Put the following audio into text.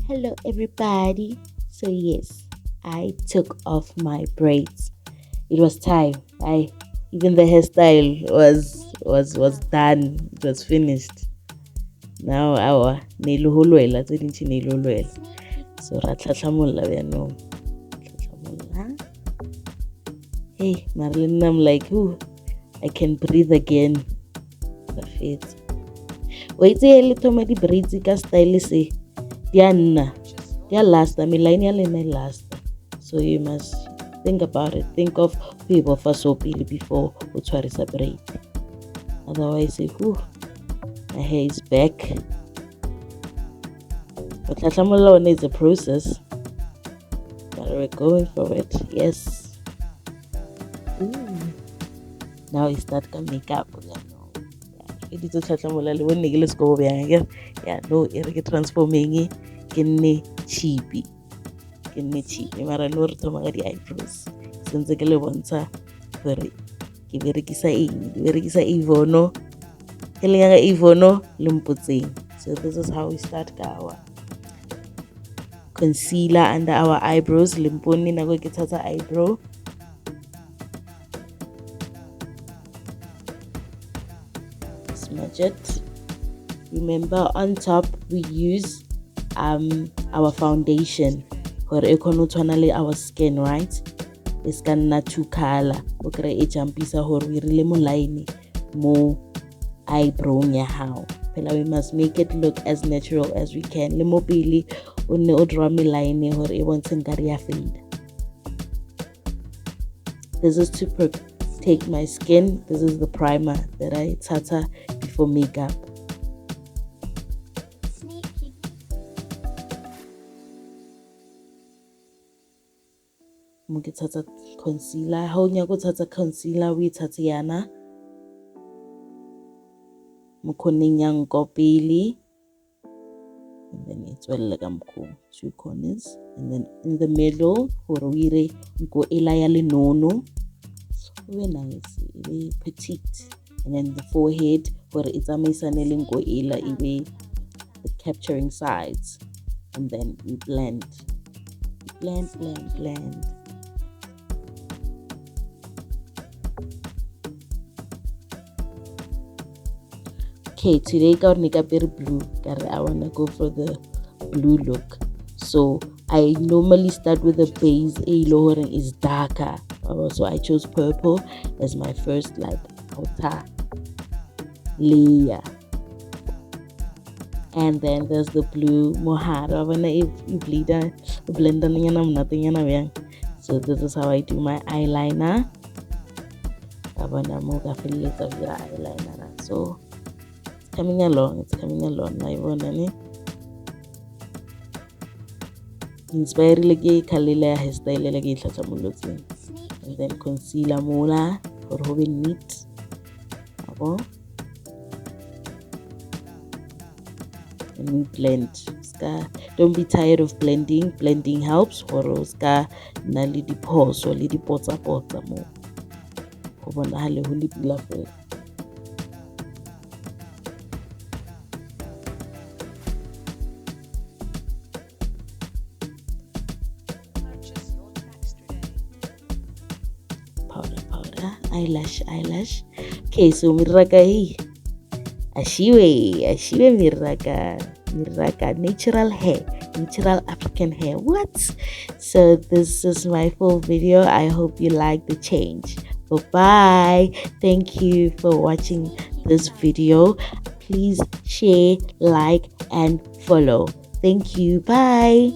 Hello everybody. So yes, I took off my braids. It was time. I even the hairstyle was done. It was finished. Now our niluhulwela tsedinchi niluhulwela. So ra tlatlamolla no. Tlatlamolla. Hey, Marilyn, I'm like, ooh, I can breathe again. The fit. Wait till you tell me the braids ka style say. Dia last. I mean, line last. So you must think about it. Think of people for so before you try to separate. Otherwise, my hair is back. But Tlatamolone is a process. But we're going for it. Yes. Ooh. Now we start the makeup. It is a Tlatamolale when Nicholas go again. Yeah, no, it's transforming. Kenne cheapy mara no re thoma ka di-eyebrows sentse ke le bontsha gore ke berekisa Avon ke le ga Avon le mpotseng. So this is how we start our concealer under our eyebrows. Limponi nako ke thatha eyebrow smudge it. Remember, on top we use our foundation for our skin, right? It's gonna to color okay e jumpisa hore we really mo line mo eyebrow nya how we must make it look as natural as we can. Le mo pele o ne o draw me line hore e bontshe nkare ya fade. This is to protect my skin. This is the primer that I tata before makeup. Mukitata concealer. How nyako tata concealer we tatiana. Mukoning kopili. And then it's well like two corners. And then in the middle, horowire go elayale nono. Very nice, very petite. And then the forehead, where it's amazing go ela the capturing sides. And then we blend. Blend. Okay, today got makeup very blue. I wanna go for the blue look. So I normally start with a base. A lower is darker. So I chose purple as my first outer layer. And then there's the blue mohara. I wanna blend nothing. So this is how I do my eyeliner. I wanna move a little of your eyeliner. So it's coming along. I wanna inspire lagi kalila hairstyle lagi tlatamolotseng. And then concealer mola for having neat. And we blend. Don't be tired of blending. Blending helps. Or ska na li di pause or li di potsa mo. Hobona hale huli pila fe. Powder, eyelash. Okay, so miraka hii. Ashiwe miraka natural African hair. What? So this is my full video. I hope you like the change. Bye. Thank you for watching this video. Please share, like, and follow. Thank you. Bye.